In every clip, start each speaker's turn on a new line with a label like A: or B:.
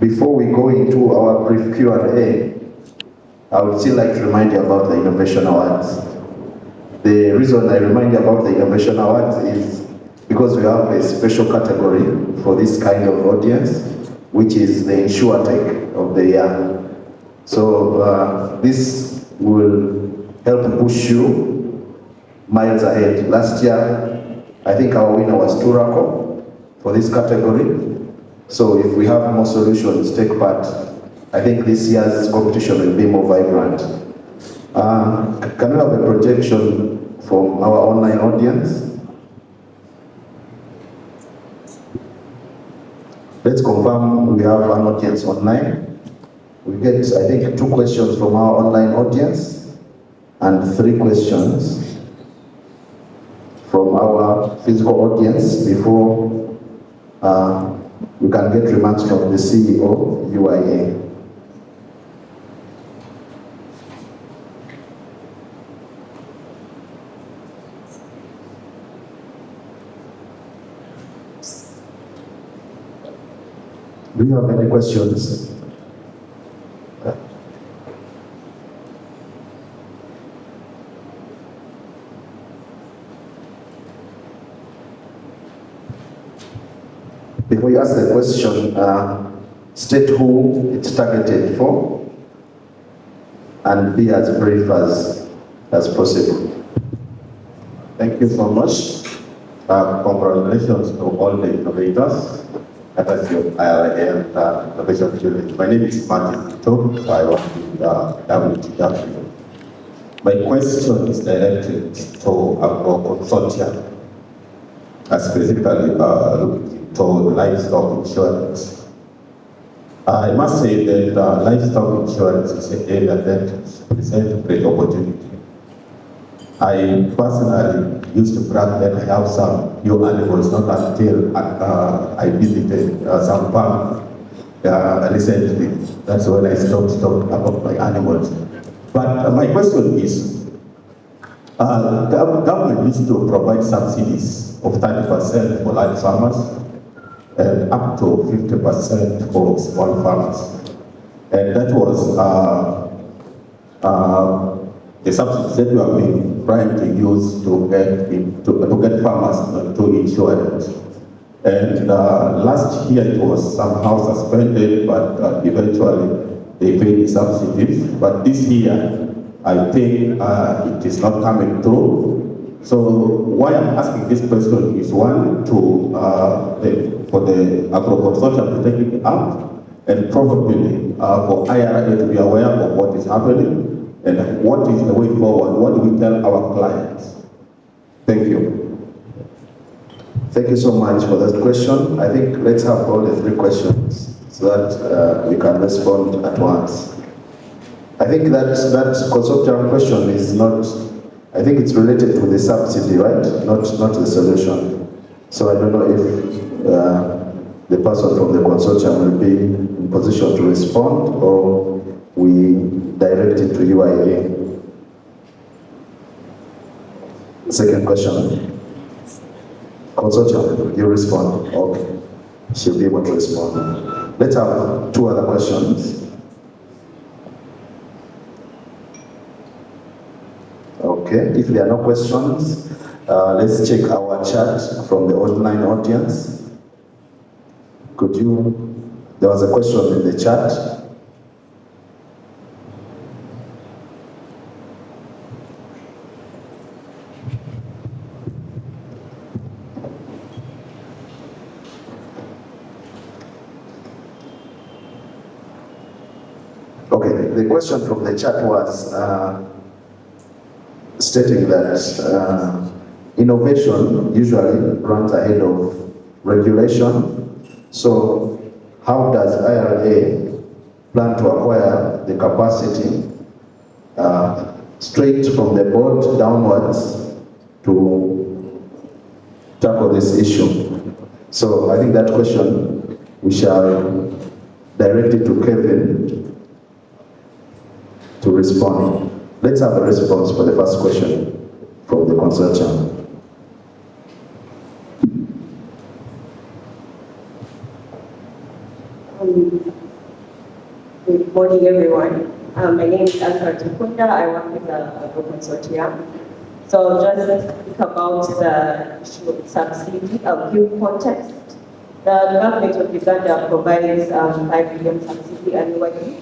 A: Before we go into our brief Q&A, I would still like to remind you about the Innovation Awards. The reason I remind you about the Innovation Awards is because we have a special category for this kind of audience, which is the InsurTech of the year. So this will help push you miles ahead. Last year, I think our winner was Turaco for this category. So if we have more solutions take part, I think this year's competition will be more vibrant. Can we have a projection from our online audience? Let's confirm we have an audience online. We get, I think, 2 questions from our online audience and 3 questions from our physical audience before we can get remarks from the CEO of UIA. Do you have any questions? Before you ask the question, state who it's targeted for and be as brief as possible.
B: Thank you so much. Congratulations to all the innovators. That's your IRA and innovation unit. My name is Martin Tito. I work with WTW. My question is directed to Agro Consortium, specifically looking to livestock insurance. I must say that livestock insurance is an area that presents a great opportunity. I personally used to brag that I have some new animals, not until I visited some farm recently. That's when I stopped talking about my animals. But my question is, government used to provide subsidies of 30% for large farmers and up to 50% for small farmers. And that was the subsidies that we have been trying to use to get farmers to insurance. And last year it was somehow suspended, but eventually they paid the subsidies. But this year, I think it is not coming through. So why I'm asking this question is one, for the Agro Consortium to take it up, and probably for IRA to be aware of what is happening and what is the way forward. What do we tell our clients? Thank you.
A: Thank you so much for that question. I think let's have all the 3 questions so that we can respond at once. I think that consortium question is not, I think it's related to the subsidy, right? Not the solution. So I don't know if the person from the consortium will be in position to respond or we direct it to UIA. Second question. Consortium, you respond. Okay. She'll be able to respond. Let's have 2 other questions. Okay, if there are no questions, let's check our chat from the online audience. There was a question in the chat. Okay, the question from the chat was stating that innovation usually runs ahead of regulation. So how does IRA plan to acquire the capacity straight from the board downwards to tackle this issue? So I think that question we shall direct it to Kevin to respond. Let's have a response for the first question from the consortium.
C: morning, everyone. My name is Alfred Tukunda. I work with the Group Consortium. So just speak about the issue of subsidy. I'll give context. The government of Uganda provides 5 billion subsidy annually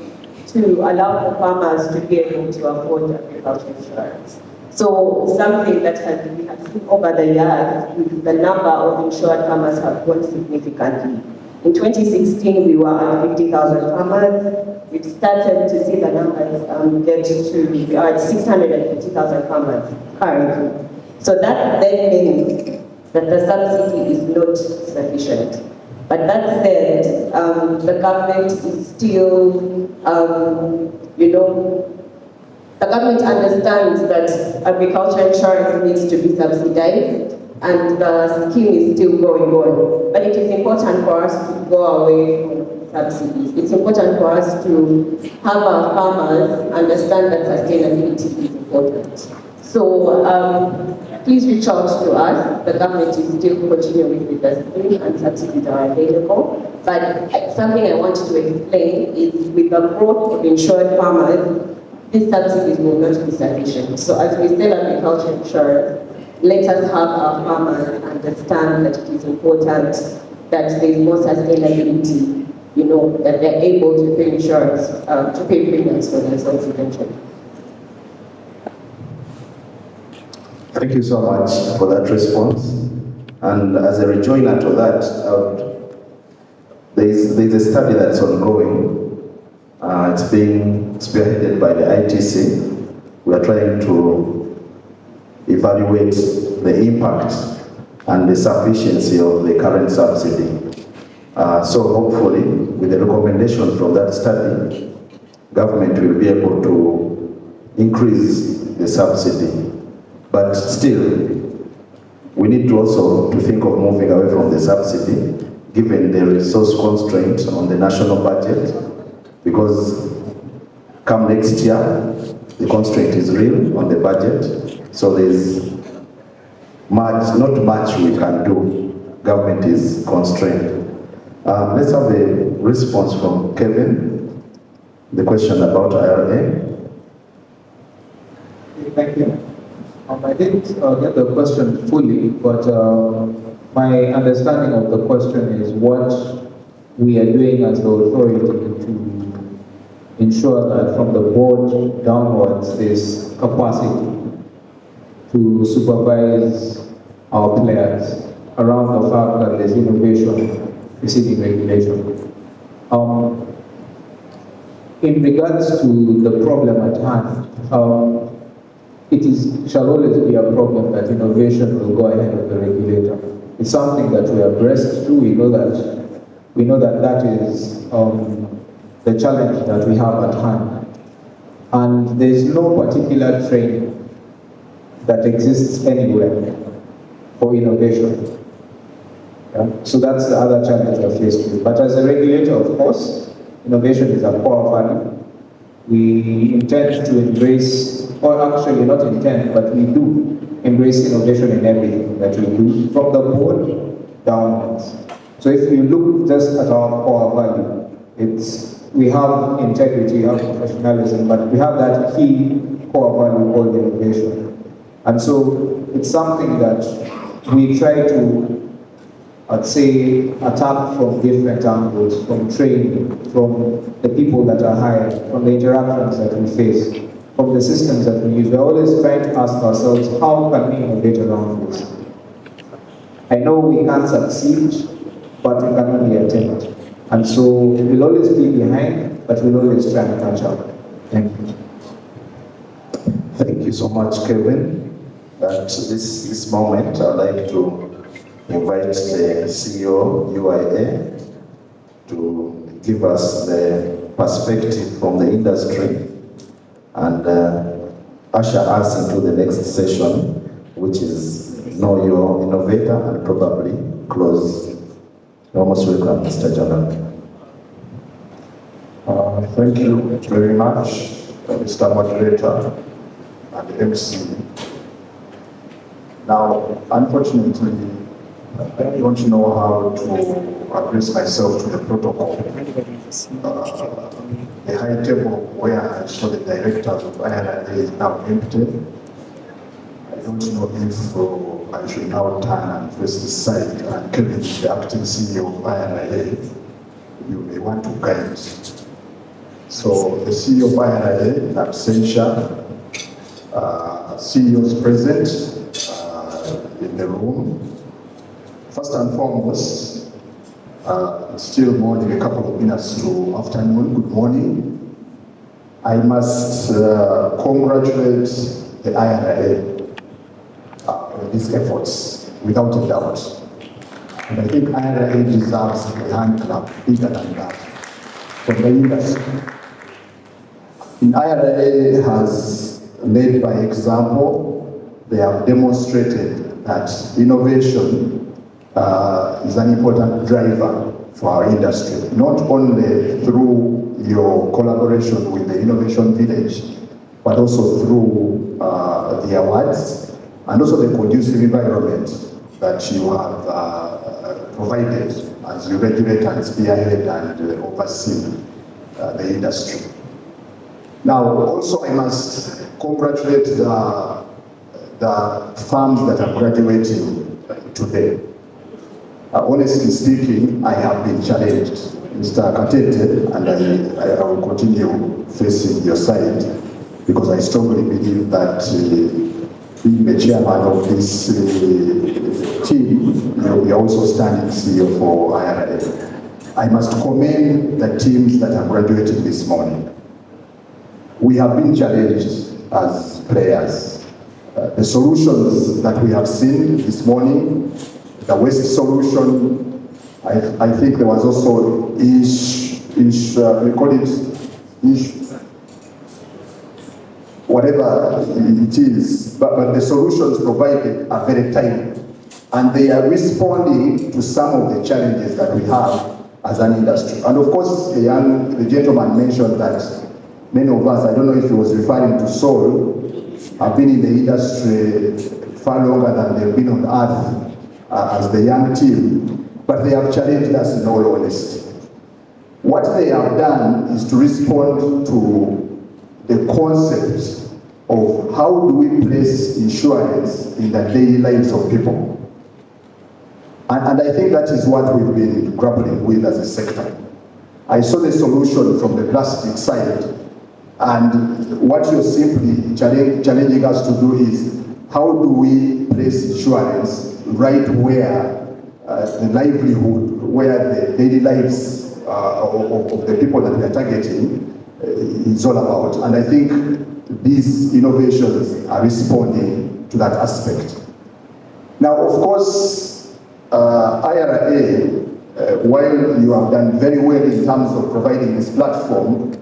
C: to allow the farmers to be able to afford agricultural insurance. So something that we have seen over the years is the number of insured farmers have grown significantly. In 2016, we were at 50,000 farmers. We've started to see the numbers get to, we are at 650,000 farmers currently. So that then means that the subsidy is not sufficient. But that said, the government is still, the government understands that agriculture insurance needs to be subsidized, and the scheme is still going on. But it is important for us to go away from subsidies. It's important for us to have our farmers understand that sustainability is important. So please reach out to us. The government is still continuing with the scheme and subsidies are available. But something I want to explain is with the growth of insured farmers, these subsidies will not be sufficient. So as we sell agriculture insurance, let us have our farmers understand that it is important that there is more sustainability, that they're able to pay insurance, to pay premiums for themselves eventually.
A: Thank you so much for that response. And as a rejoinder to that, there's a study that's ongoing. It's being spearheaded by the ITC. We are trying to evaluate the impact and the sufficiency of the current subsidy. So hopefully, with the recommendation from that study, government will be able to increase the subsidy. But still, we need to also to think of moving away from the subsidy, given the resource constraint on the national budget, because come next year, the constraint is real on the budget, so there's not much we can do. Government is constrained. Let's have a response from Kevin, the question about IRA.
D: Thank you. I didn't get the question fully, but my understanding of the question is what we are doing as the authority to ensure that from the board downwards there's capacity to supervise our players around the fact that there's innovation preceding regulation. In regards to the problem at hand, it shall always be a problem that innovation will go ahead of the regulator. It's something that we are braced to. We know that that is the challenge that we have at hand. And there is no particular training that exists anywhere for innovation. Yeah? So that's the other challenge we're faced with. But as a regulator, of course, innovation is a core value. We intend to embrace, or actually not intend, but we do embrace innovation in everything that we do, from the board downwards. So if you look just at our core value, we have integrity, we have professionalism, but we have that key core value called innovation. And so it's something that we try to, I'd say, attack from different angles, from training, from the people that are hired, from the interactions that we face, from the systems that we use. We're always trying to ask ourselves, how can we innovate around this? I know we can't succeed, but we can only attempt. And so we'll always be behind, but we'll always try and catch up. Thank you.
A: Thank you so much, Kevin. At this moment, I'd like to invite the CEO UIA to give us the perspective from the industry and usher us into the next session, which is Know Your Innovator, and probably close. You're most welcome, Mr. Jalan.
E: Thank you very much, Mr. Moderator and MC. Now, unfortunately, I don't know how to address myself to the protocol. the high table where I saw the directors of IRA is now empty. I don't know if I should now turn and face the side, and Kevin, the acting CEO of IRA, you may want to guide. So the CEO of IRA in absentia, CEOs present in the room. First and foremost, still morning, a couple of minutes to afternoon, good morning. I must congratulate the IRA on these efforts, without a doubt. And I think IRA deserves a hand clap bigger than that from the industry. IRA has led by example. They have demonstrated that innovation is an important driver for our industry, not only through your collaboration with the Innovation Village, but also through the awards and also the conducive environment that you have provided as you regulate and spearhead and oversee the industry. Now, also I must congratulate the firms that are graduating today. Honestly speaking, I have been challenged, Mr. Katete, and I will continue facing your side because I strongly believe that being the chairman of this team, we are also standing CEO for IRA. I must commend the teams that are graduating this morning. We have been challenged as players. The solutions that we have seen this morning, the waste solution, I think there was also we call it whatever it is, but the solutions provided are very timely, and they are responding to some of the challenges that we have as an industry. And of course, the gentleman mentioned that many of us, I don't know if he was referring to Saul, have been in the industry far longer than they've been on earth as the young team, but they have challenged us in all honesty. What they have done is to respond to the concept of how do we place insurance in the daily lives of people. And I think that is what we've been grappling with as a sector. I saw the solution from the plastic side, and what you're simply challenging us to do is how do we place insurance right where the livelihood, where the daily lives of the people that we are targeting is all about. And I think these innovations are responding to that aspect. Now, of course, IRA, while you have done very well in terms of providing this platform,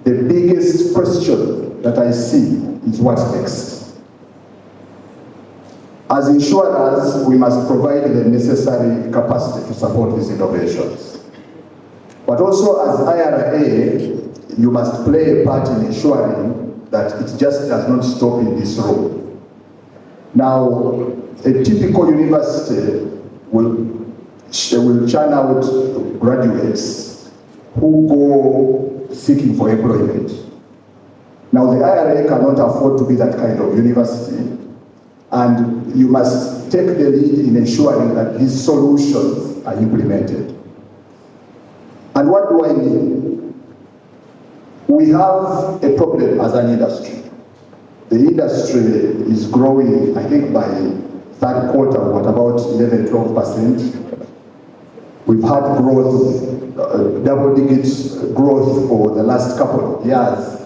E: the biggest question that I see is what's next. As insurers, we must provide the necessary capacity to support these innovations. But also as IRA, you must play a part in ensuring that it just does not stop in this room. Now, a typical university will churn out graduates who go seeking for employment. Now, the IRA cannot afford to be that kind of university, and you must take the lead in ensuring that these solutions are implemented. And what do I mean? We have a problem as an industry. The industry is growing, I think by third quarter, what about 11-12%. We've had growth, double-digit growth for the last couple of years.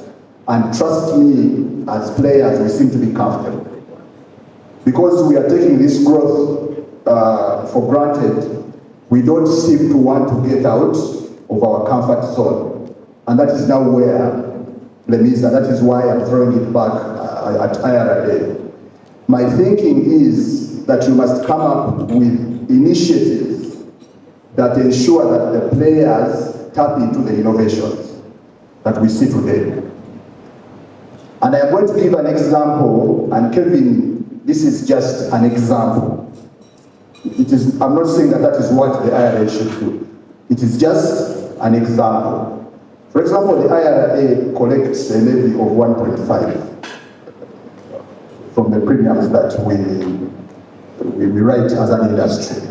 E: And trust me, as players, we seem to be comfortable. Because we are taking this growth for granted, we don't seem to want to get out of our comfort zone. And that is now where, Lemisa, that is why I'm throwing it back at IRA. My thinking is that you must come up with initiatives that ensure that the players tap into the innovations that we see today. And I'm going to give an example, and Kevin, this is just an example. I'm not saying that that is what the IRA should do. It is just an example. For example, the IRA collects a levy of 1.5 from the premiums that we write as an industry.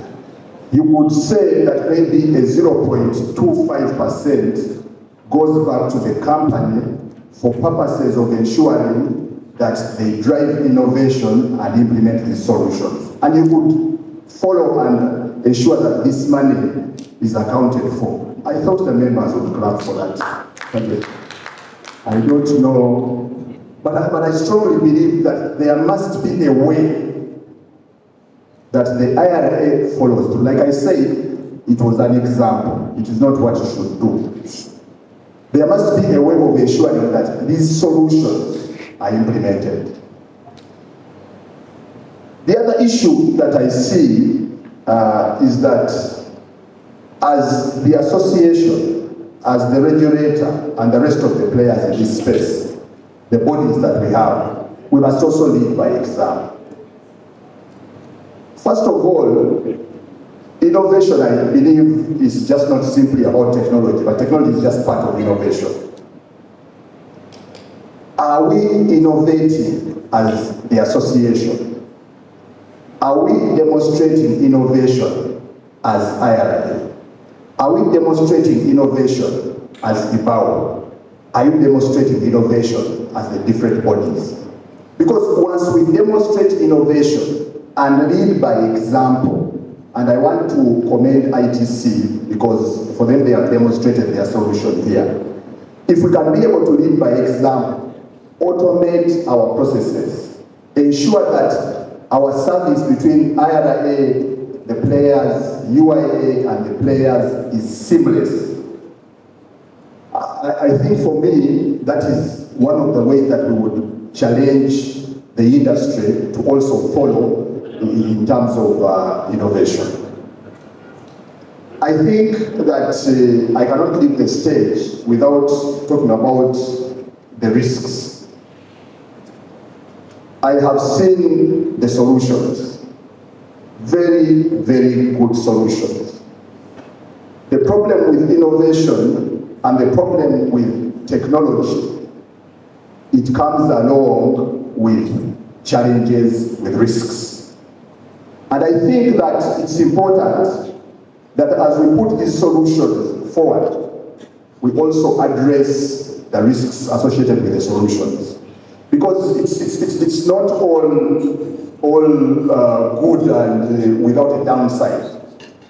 E: You could say that maybe a 0.25% goes back to the company for purposes of ensuring that they drive innovation and implement these solutions. And you could follow and ensure that this money is accounted for. I thought the members would clap for that. I don't know, but I strongly believe that there must be a way that the IRA follows through. Like I said, it was an example. It is not what you should do. There must be a way of ensuring that these solutions are implemented. The other issue that I see is that as the association, as the regulator, and the rest of the players in this space, the bodies that we have, we must also lead by example. First of all, innovation, I believe, is just not simply about technology, but technology is just part of innovation. Are we innovating as the association? Are we demonstrating innovation as IRA? Are we demonstrating innovation as IBAO? Are you demonstrating innovation as the different bodies? Because once we demonstrate innovation and lead by example, and I want to commend ITC because for them they have demonstrated their solution here. If we can be able to lead by example, automate our processes, ensure that our service between IRA, the players, UIA, and the players is seamless. I think for me, that is one of the ways that we would challenge the industry to also follow in terms of innovation. I think that I cannot leave the stage without talking about the risks. I have seen the solutions, very, very good solutions. The problem with innovation and the problem with technology, it comes along with challenges, with risks. And I think that it's important that as we put these solutions forward, we also address the risks associated with the solutions. Because it's not all good and without a downside.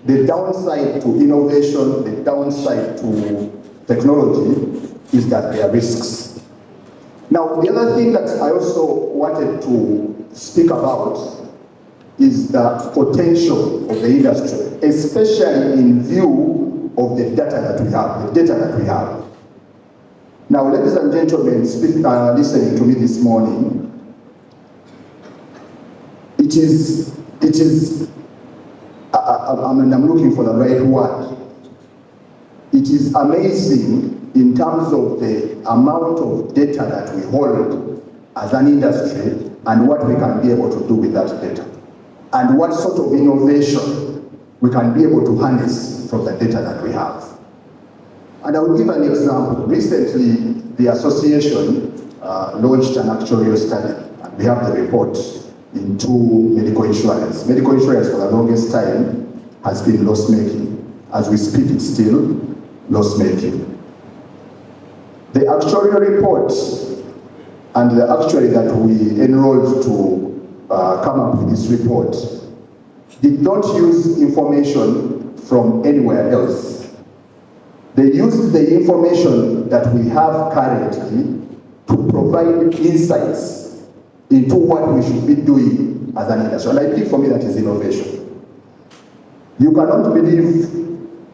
E: The downside to innovation, the downside to technology is that there are risks. Now, the other thing that I also wanted to speak about is the potential of the industry, especially in view of the data that we have, Now, ladies and gentlemen, listening to me this morning, I'm looking for the right word. It is amazing in terms of the amount of data that we hold as an industry and what we can be able to do with that data. And what sort of innovation we can be able to harness from the data that we have. And I will give an example. Recently, the association launched an actuarial study, and we have the report into medical insurance. Medical insurance for the longest time has been loss-making. As we speak, it's still loss-making. The actuarial report and the actuary that we enrolled to come up with this report did not use information from anywhere else. They used the information that we have currently to provide insights into what we should be doing as an industry. And I think for me that is innovation. You cannot believe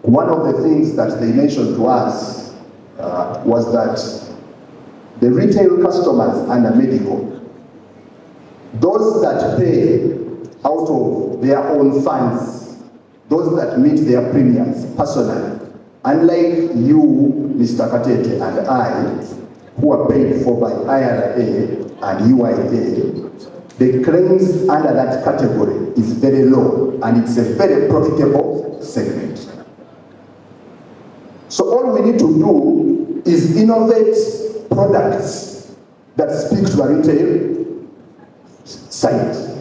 E: one of the things that they mentioned to us was that the retail customers under medical, those that pay out of their own funds, those that meet their premiums personally, unlike you, Mr. Katete, and I, who are paid for by IRA and UIA, the claims under that category is very low, and it's a very profitable segment. So all we need to do is innovate products that speak to the retail side.